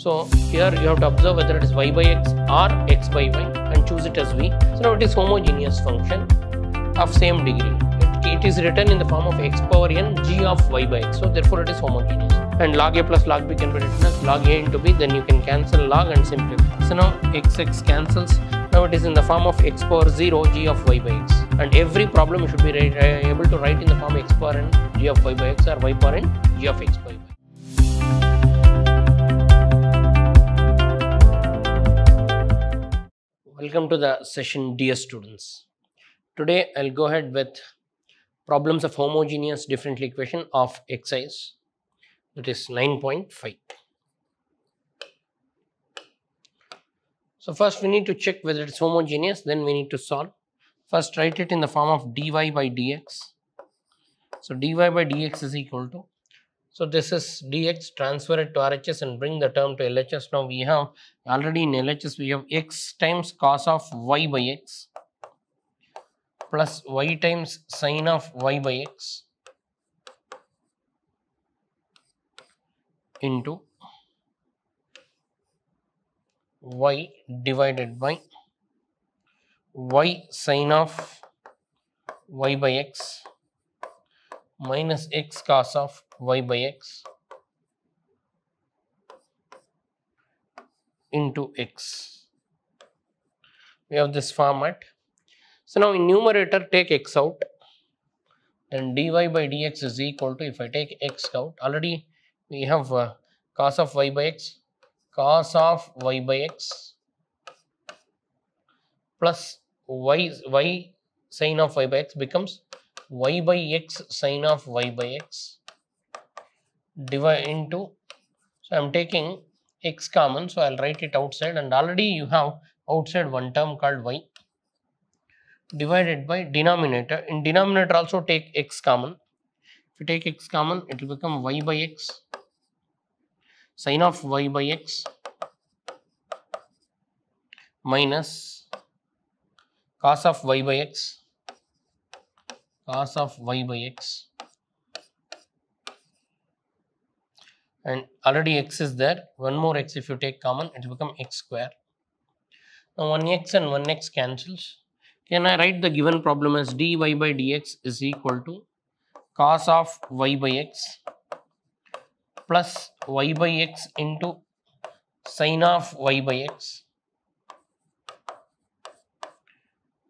So here you have to observe whether it is y by x or x by y and choose it as v. So now it is homogeneous function of same degree. It is written in the form of x power n g of y by x. So therefore it is homogeneous. And log a plus log b can be written as log a into b. Then you can cancel log and simplify. So now x cancels. Now it is in the form of x power 0 g of y by x. And every problem you should be able to write in the form x power n g of y by x or y power n g of x by y. Welcome to the session, dear students. Today I'll go ahead with problems of homogeneous differential equation of exercise, that is 9.5. So first we need to check whether it's homogeneous, then we need to solve. First write it in the form of dy by dx. So dy by dx is equal to, so this is dx, transfer it to RHS and bring the term to LHS. Now we have already in LHS we have x times cos of y by x plus y times sin of y by x into y divided by y sin of y by x minus x cos of y by x into x. We have this format. So now in numerator take x out, then dy by dx is equal to, if I take x out, already we have cos of y by x plus y sin of y by x becomes y by x sin of y by x divide into, so I am taking x common, so I will write it outside, and already you have outside one term called y divided by denominator. In denominator also take x common. If you take x common, it will become y by x sin of y by x minus cos of y by x and already x is there, one more x if you take common, it will become x square. Now 1x and 1x cancels. Can I write the given problem as dy by dx is equal to cos of y by x plus y by x into sin of y by x,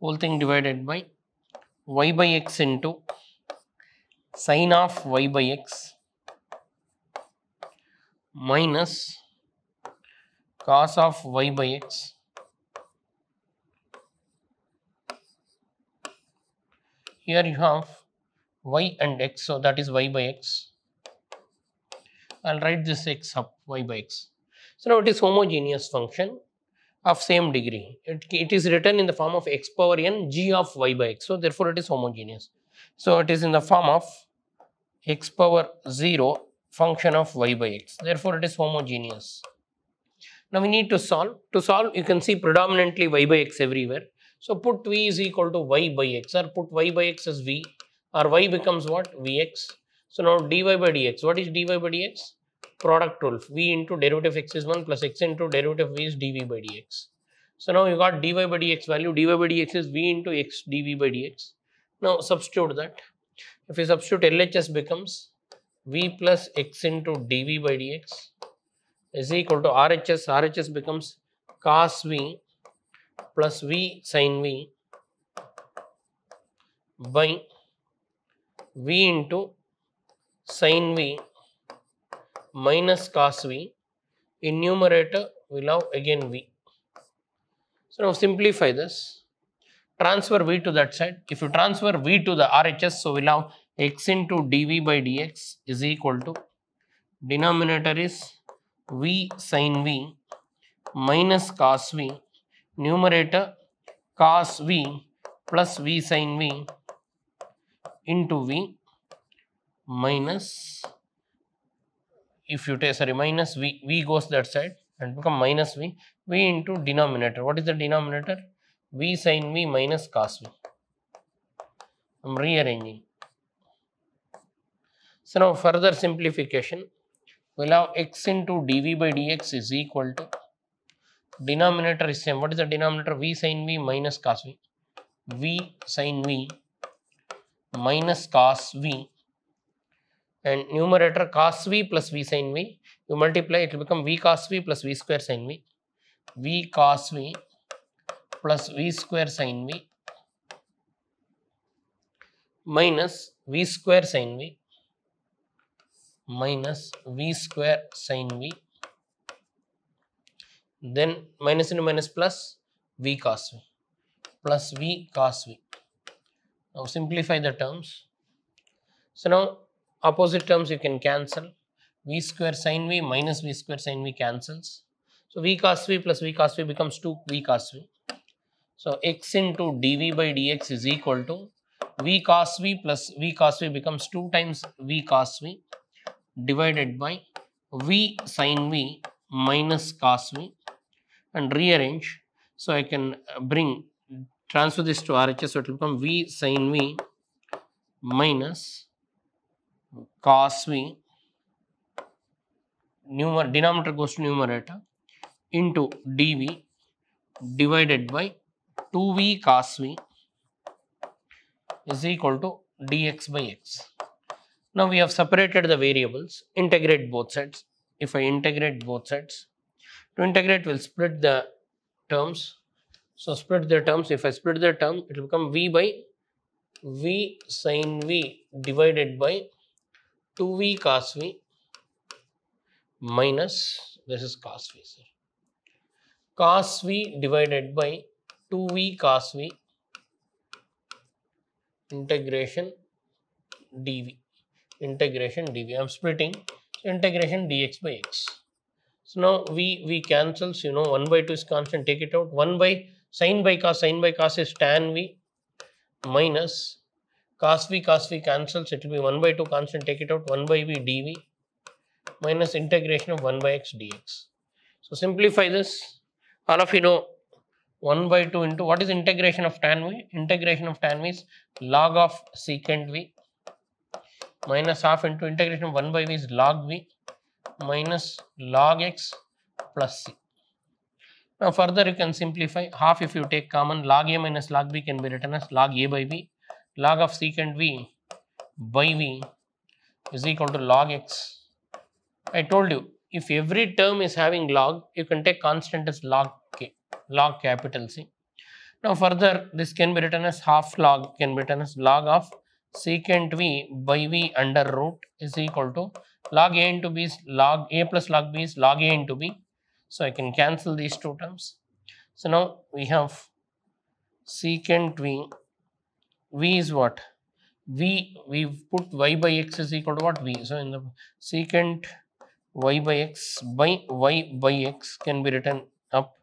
whole thing divided by y by x into sin of y by x minus cos of y by x here you have y and x, so that is y by x. I'll write this x up, y by x. So now it is homogeneous function of same degree. It is written in the form of x power n g of y by x. So therefore it is homogeneous. So it is in the form of x power 0 function of y by x. Therefore it is homogeneous. Now we need to solve. To solve, you can see predominantly y by x everywhere. So put v is equal to y by x, or put y by x as v, or y becomes what? Vx. So now dy by dx. What is dy by dx? Product rule. V into derivative x is 1 plus x into derivative v is dv by dx. So now you got dy by dx value. Dy by dx is v into x dv by dx. Now substitute that. If you substitute, LHS becomes v plus x into dv by dx is equal to RHS. RHS becomes cos v plus v sin v by v into sin v minus cos v. In numerator we'll have again v. So now simplify this. Transfer v to that side. If you transfer v to the RHS, so we'll have x into dv by dx is equal to, denominator is v sin v minus cos v, numerator cos v plus v sin v into v minus, if you take, minus v goes that side and become minus v into denominator. What is the denominator? V sin v minus cos v. I am rearranging. So now further simplification, we'll have x into dv by dx is equal to, denominator is same. What is the denominator? V sin v minus cos v. V sin v minus cos v, and numerator cos v plus v sin v. You multiply, it will become v cos v plus v square sin v. V cos v plus v square sin v minus v square sin v minus v square sin v, then minus into minus plus v cos v plus v cos v. Now simplify the terms. So now opposite terms you can cancel. V square sin v minus v square sin v cancels. So v cos v plus v cos v becomes 2v cos v. So x into dv by dx is equal to v cos v plus v cos v becomes 2 times v cos v divided by v sin v minus cos v, and rearrange. So I can transfer this to RHS, so it will become v sin v minus cos v, denominator goes to numerator, into dv divided by 2v cos v is equal to dx by x. Now we have separated the variables, integrate both sides. If I integrate both sides, to integrate we'll split the terms. So split the terms, if I split the term, it will become v by v sin v divided by 2v cos v minus, this is cos v, sir, cos v divided by 2v cos v integration dv. Integration dv. I am splitting, so integration dx by x. So now v cancels, 1 by 2 is constant, take it out. 1 by sin by cos is tan v minus cos v cancels, it will be 1 by 2 constant, take it out, 1 by v dv minus integration of 1 by x dx. So simplify this. All of you know 1 by 2 into, what is integration of tan v? Integration of tan v is log of secant v minus half into integration of 1 by v is log v minus log x plus c. Now further you can simplify, half if you take common, log a minus log b can be written as log a by b, log of secant v by v is equal to log x. I told you, if every term is having log, you can take constant as log k, log capital C. Now further this can be written as half log, can be written as log of secant v by v under root is equal to log a into b is log a plus log b is log a into b. So I can cancel these two terms. So now we have secant v is what? We put y by x is equal to what? V. So in the secant y by x by y by x can be written up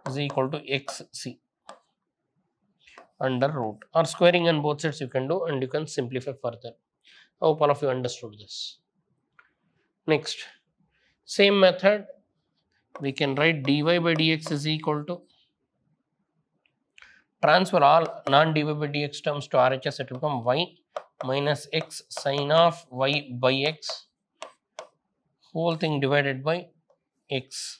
is equal to xc under root, or squaring on both sides you can do, and you can simplify further. I hope all of you understood this. Next, same method, we can write dy by dx is equal to, transfer all non-dy by dx terms to RHS, it will become y minus x sin of y by x whole thing divided by x.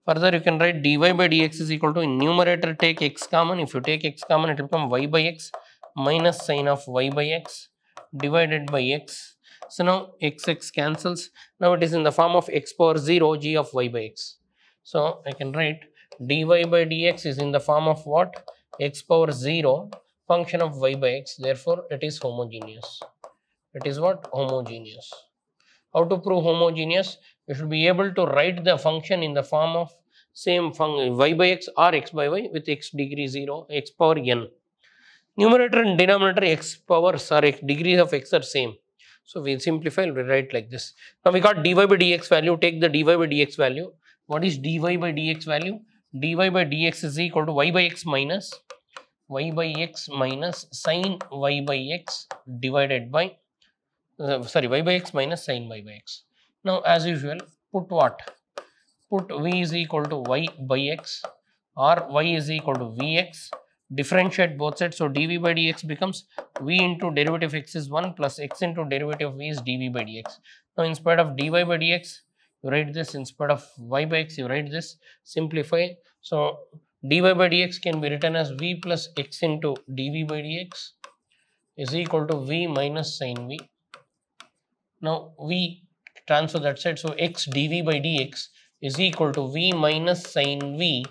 Further you can write dy by dx is equal to, in numerator take x common, if you take x common it will become y by x minus sin of y by x divided by x. So now x cancels, now it is in the form of x power 0 g of y by x. So I can write dy by dx is in the form of what? X power 0 function of y by x, therefore it is homogeneous. It is what? Homogeneous. How to prove homogeneous? You should be able to write the function in the form of same function y by x or x by y with x degree 0, x power n. Numerator and denominator x powers or x degrees of x are same. So we simplify, we write like this. Now we got dy by dx value, take the dy by dx value. What is dy by dx value? Dy by dx is equal to y by x minus sin y by x divided by y by x minus sin y by x. Now as usual, put what? Put v is equal to y by x or y is equal to vx, differentiate both sides, so dv by dx becomes v into derivative x is 1 plus x into derivative v is dv by dx. Now in spite of dy by dx, you write this instead of y by x, you write this, simplify. So dy by dx can be written as v plus x into dv by dx is equal to v minus sin v. Now v transfer that side, so x dv by dx is equal to v minus sin v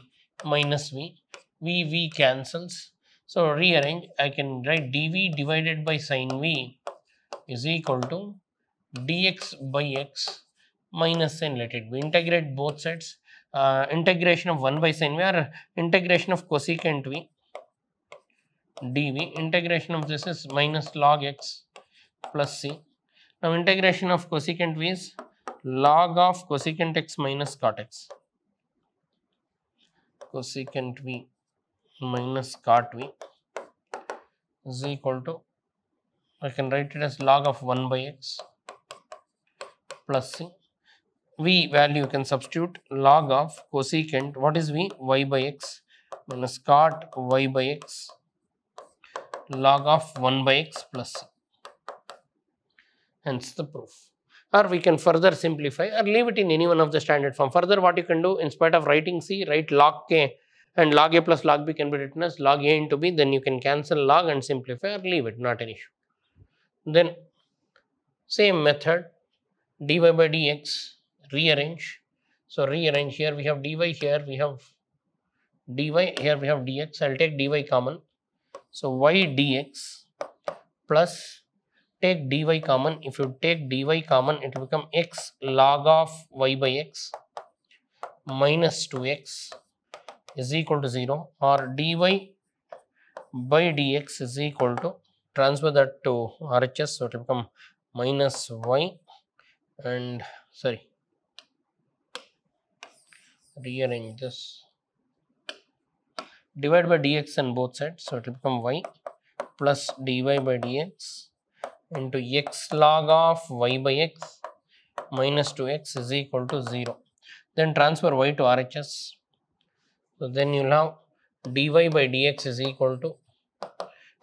minus v. V cancels. So rearrange, I can write dv divided by sin v is equal to dx by x minus sin, let it be. Integrate both sides. Integration of 1 by sin v or integration of cosecant v dv. Integration of this is minus log x plus c. Now integration of cosecant v is log of cosecant x minus cot x. Cosecant v minus cot v is equal to, I can write it as log of 1 by x plus c. V value you can substitute log of cosecant, what is v? Y by x minus cot y by x log of 1 by x plus c. Hence the proof. Or we can further simplify or leave it in any one of the standard form. Further what you can do, in spite of writing c, write log k, and log a plus log b can be written as log a into b, then you can cancel log and simplify or leave it, not an issue. Then same method, dy by dx, rearrange. So rearrange, here we have dy, here we have dy, here we have dx. I'll take dy common. So y dx plus, take dy common. If you take dy common, it will become x log of y by x minus 2x is equal to 0, or dy by dx is equal to, transfer that to RHS, so it will become minus y and, sorry, rearrange this, divide by dx on both sides, so it will become y plus dy by dx into x log of y by x minus 2x is equal to 0. Then transfer y to RHS. So then you will have dy by dx is equal to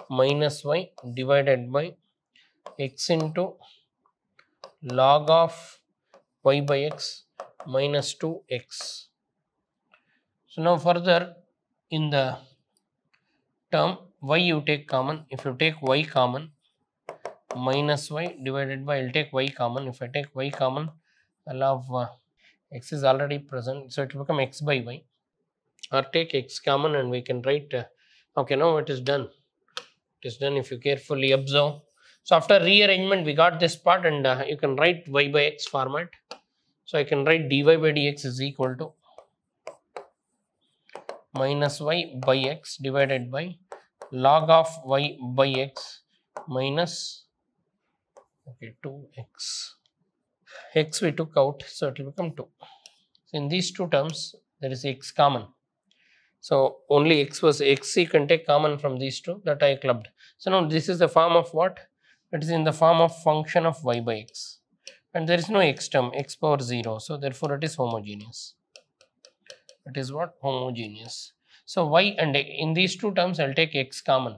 minus y divided by x into log of y by x minus 2x. So now further in the term y you take common. If you take y common, minus y divided by, I'll take y common. If I take y common, I'll have x is already present, so it will become x by y, or take x common and we can write, okay, now it is done. It is done if you carefully observe. So after rearrangement we got this part, and you can write y by x format. So I can write dy by dx is equal to minus y by x divided by log of y by x minus, okay, 2x. X we took out, so it will become 2. So in these two terms there is x common. So only x was x, you can take common from these two, that I clubbed. So now this is the form of what? It is in the form of function of y by x, and there is no x term, x power 0. So therefore it is homogeneous. It is what? Homogeneous. So y, and in these two terms I'll take x common.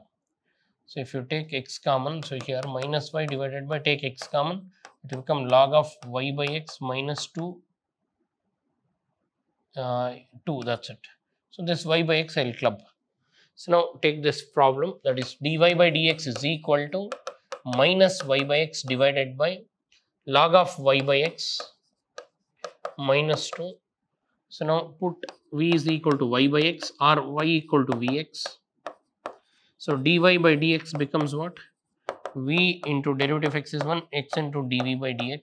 So if you take x common, so here minus y divided by, take x common, it will become log of y by x minus 2, 2, that's it. So this y by x I'll club. So now take this problem, that is dy by dx is equal to minus y by x divided by log of y by x minus 2. So now put v is equal to y by x or y equal to vx. So dy by dx becomes what? V into derivative of x is 1, x into dv by dx.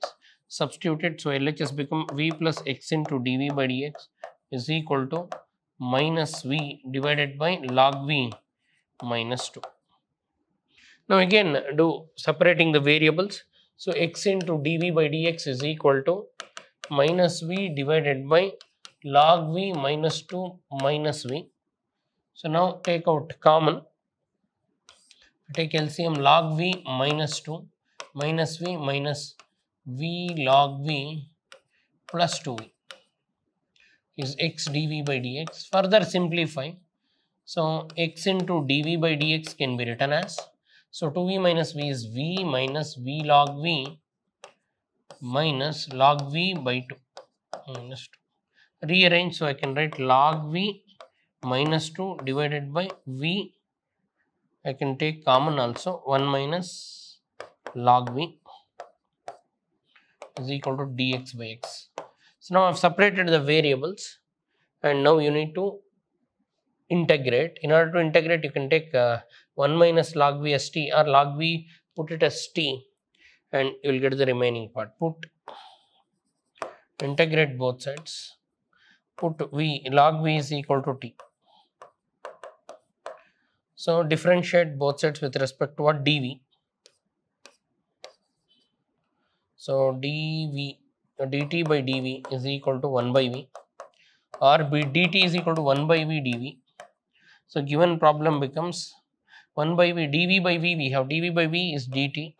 Substituted, so LHS become v plus x into dv by dx is equal to minus v divided by log v minus 2. Now again do separating the variables. So x into dv by dx is equal to minus v divided by log v minus 2 minus v. So now take out common. Take LCM, log v minus 2 minus v minus v log v plus 2v is x dv by dx. Further simplify. So x into dv by dx can be written as, so 2v minus v is v minus v log v minus log v by 2. minus 2. Rearrange, so I can write log v minus 2 divided by v. I can take common also, 1 minus log v is equal to dx by x. So now I have separated the variables, and now you need to integrate. In order to integrate, you can take 1 minus log v as t, or log v, put it as t, and you will get the remaining part. Integrate both sides, put v, log v is equal to t. So differentiate both sides with respect to what? Dv. So dv, dt by dv is equal to 1 by v, or dt is equal to 1 by v dv. So given problem becomes 1 by v, dv by v, we have dv by v is dt,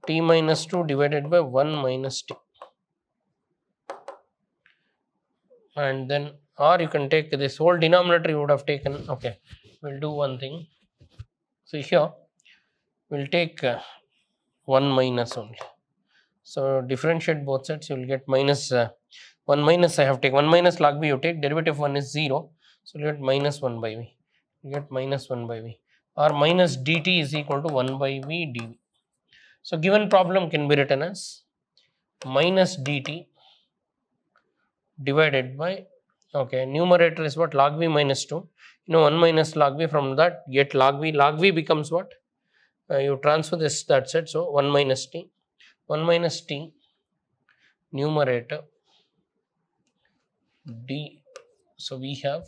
t minus 2 divided by 1 minus t. And then, or you can take this whole denominator you would have taken. Okay, we'll do one thing. So here we'll take 1 minus only. So differentiate both sides, you will get minus 1 minus, I have taken 1 minus log v, you take derivative of 1 is 0. So you get minus 1 by v, you get minus 1 by v, or minus dt is equal to 1 by v dv. So given problem can be written as minus dt divided by, okay, numerator is what? Log v minus 2. 1 minus log v, from that get log v becomes what? You transfer this, that's it. So 1 minus t, 1 minus t, numerator d. So we have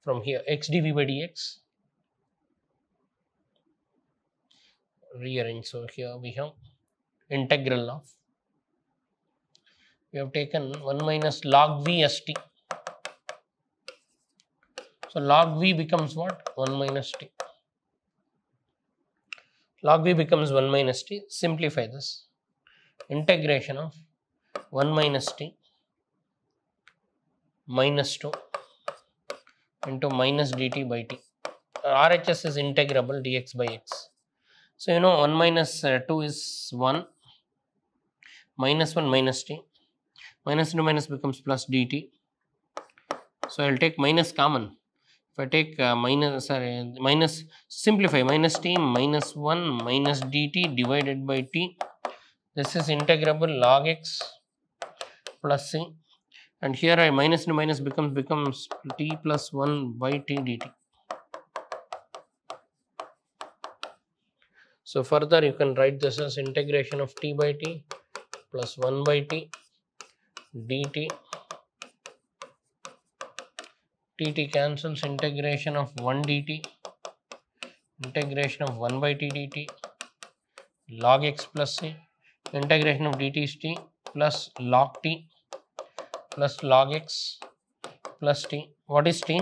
from here x dv by dx. Rearrange, so here we have integral of, we have taken 1 minus log v as t. So log v becomes what? 1 minus t. Log v becomes 1 minus t. Simplify this. Integration of 1 minus t minus 2 into minus dt by t. RHS is integrable, dx by x. So 1 minus 2 is 1, minus 1 minus t, minus into minus becomes plus dt. So I will take minus common. If I take minus, simplify, minus t minus 1 minus dt divided by t. This is integrable log x plus c, and here I minus into minus becomes t plus 1 by t dt. So further you can write this as integration of t by t plus 1 by t dt. Dt cancels, integration of 1 dt, integration of 1 by t dt, log x plus c, integration of dt is t plus log t plus log x plus t. What is t?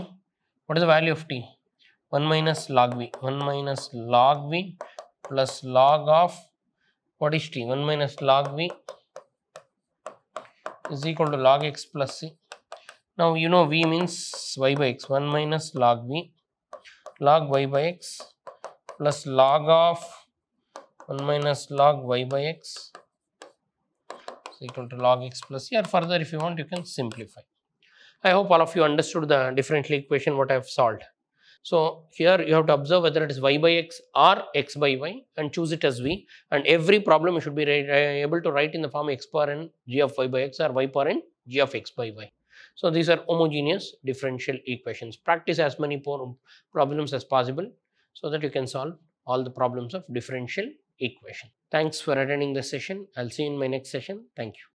What is the value of t? 1 minus log v, 1 minus log v plus log of, what is t? 1 minus log v is equal to log x plus c. Now v means y by x, 1 minus log v log y by x plus log of 1 minus log y by x is equal to log x plus c, or further if you want you can simplify. I hope all of you understood the differential equation what I have solved. So here you have to observe whether it is y by x or x by y and choose it as v, and every problem you should be able to write in the form x power n g of y by x or y power n g of x by y. So these are homogeneous differential equations. Practice as many problems as possible so that you can solve all the problems of differential equation. Thanks for attending this session. I'll see you in my next session. Thank you.